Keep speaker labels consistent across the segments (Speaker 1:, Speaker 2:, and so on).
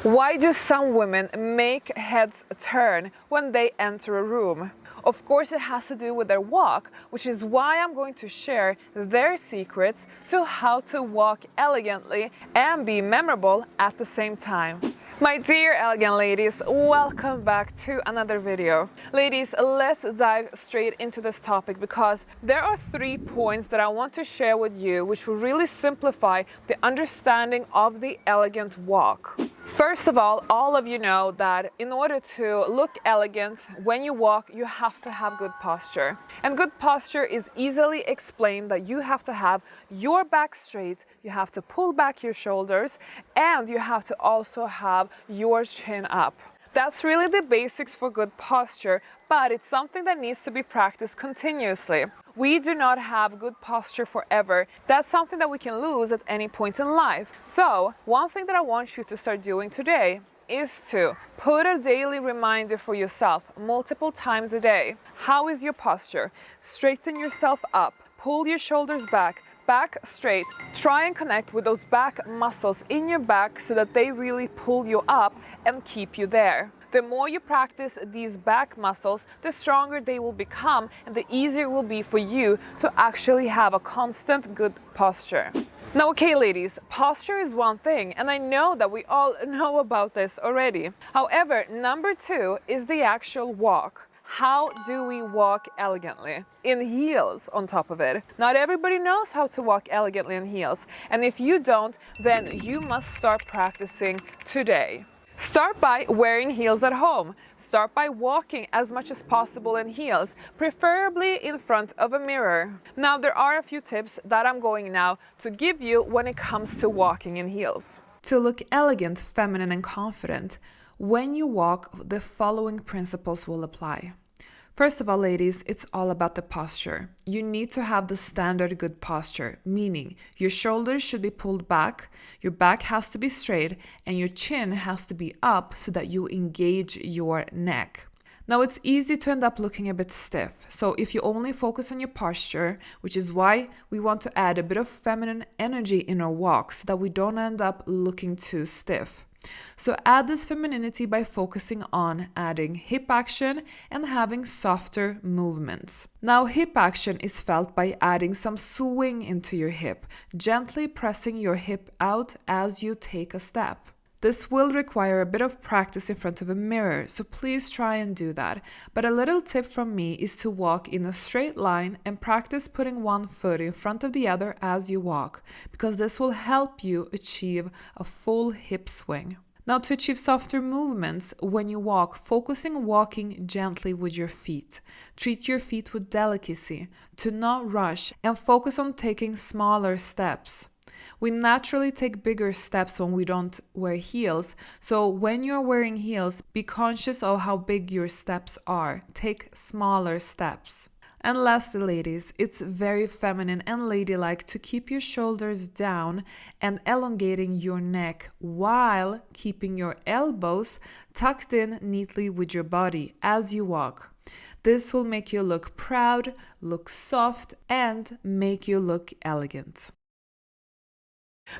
Speaker 1: Why do some women make heads turn when they enter a room? Of course, it has to do with their walk, which is why I'm going to share their secrets to how to walk elegantly and be memorable at the same time. My dear elegant ladies, welcome back to another video. Ladies, let's dive straight into this topic because there are 3 points that I want to share with you which will really simplify the understanding of the elegant walk. First of all of you know that in order to look elegant when you walk, you have to have good posture. And good posture is easily explained that you have to have your back straight, you have to pull back your shoulders, and you have to also have your chin up. That's really the basics for good posture, but it's something that needs to be practiced continuously. We do not have good posture forever. That's something that we can lose at any point in life. So, one thing that I want you to start doing today is to put a daily reminder for yourself multiple times a day. How is your posture? Straighten yourself up, pull your shoulders back straight. Try and connect with those back muscles in your back so that they really pull you up and keep you there. The more you practice these back muscles, the stronger they will become and the easier it will be for you to actually have a constant good posture. Now, okay, ladies, posture is one thing, and I know that we all know about this already. However, number 2 is the actual walk. How do we walk elegantly? In heels on top of it. Not everybody knows how to walk elegantly in heels. And if you don't, then you must start practicing today. Start by wearing heels at home. Start by walking as much as possible in heels, preferably in front of a mirror. Now, there are a few tips that I'm going now to give you when it comes to walking in heels. To look elegant, feminine, and confident, when you walk, the following principles will apply. First of all, ladies, it's all about the posture. You need to have the standard good posture, meaning your shoulders should be pulled back, your back has to be straight, and your chin has to be up so that you engage your neck. Now, it's easy to end up looking a bit stiff. So if you only focus on your posture, which is why we want to add a bit of feminine energy in our walk so that we don't end up looking too stiff. So add this femininity by focusing on adding hip action and having softer movements. Now, hip action is felt by adding some swing into your hip, gently pressing your hip out as you take a step. This will require a bit of practice in front of a mirror, so please try and do that. But a little tip from me is to walk in a straight line and practice putting one foot in front of the other as you walk, because this will help you achieve a full hip swing. Now, to achieve softer movements when you walk, focusing on walking gently with your feet. Treat your feet with delicacy, to not rush, and focus on taking smaller steps. We naturally take bigger steps when we don't wear heels, so when you're wearing heels, be conscious of how big your steps are. Take smaller steps. And lastly, ladies, it's very feminine and ladylike to keep your shoulders down and elongating your neck while keeping your elbows tucked in neatly with your body as you walk. This will make you look proud, look soft, and make you look elegant.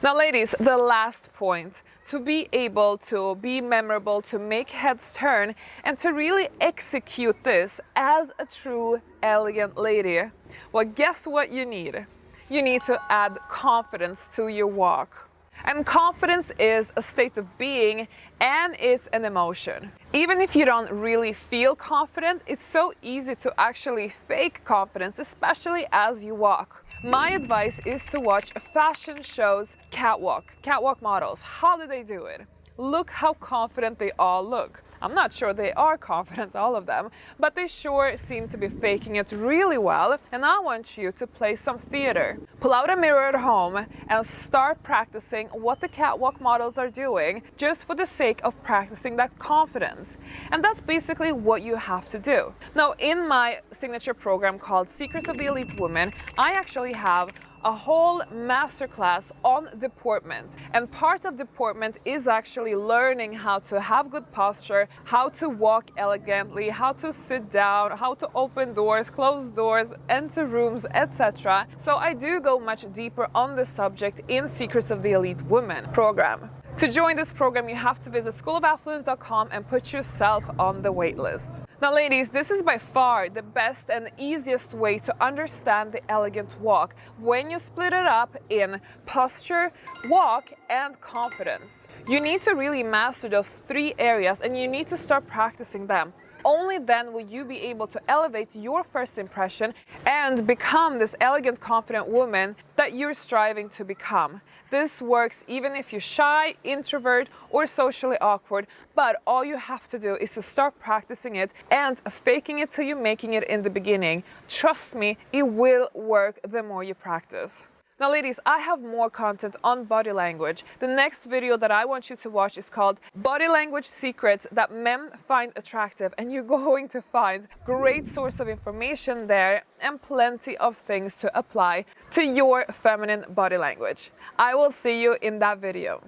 Speaker 1: Now, ladies, the last point, to be able to be memorable, to make heads turn, and to really execute this as a true elegant lady, well, guess what you need? You need to add confidence to your walk. And confidence is a state of being, and it's an emotion. Even if you don't really feel confident, it's so easy to actually fake confidence, especially as you walk. My advice is to watch fashion shows, catwalk models. How do they do it? Look how confident they all look. I'm not sure they are confident, all of them, but they sure seem to be faking it really well, and I want you to play some theater. Pull out a mirror at home and start practicing what the catwalk models are doing, just for the sake of practicing that confidence. And that's basically what you have to do. Now, in my signature program called Secrets of the Elite Woman, I actually have a whole masterclass on deportment, and part of deportment is actually learning how to have good posture, how to walk elegantly, how to sit down, how to open doors, close doors, enter rooms, etc. So I do go much deeper on the subject in Secrets of the Elite Woman program. To join this program, you have to visit schoolofaffluence.com and put yourself on the wait list. Now ladies, this is by far the best and easiest way to understand the elegant walk when you split it up in posture, walk, and confidence. You need to really master those 3 areas and you need to start practicing them. Only then will you be able to elevate your first impression and become this elegant, confident woman that you're striving to become. This works even if you're shy, introvert, or socially awkward, but all you have to do is to start practicing it and faking it till you're making it in the beginning. Trust me, it will work the more you practice. Now ladies, I have more content on body language. The next video that I want you to watch is called Body Language Secrets That Men Find Attractive, and you're going to find great source of information there and plenty of things to apply to your feminine body language. I will see you in that video.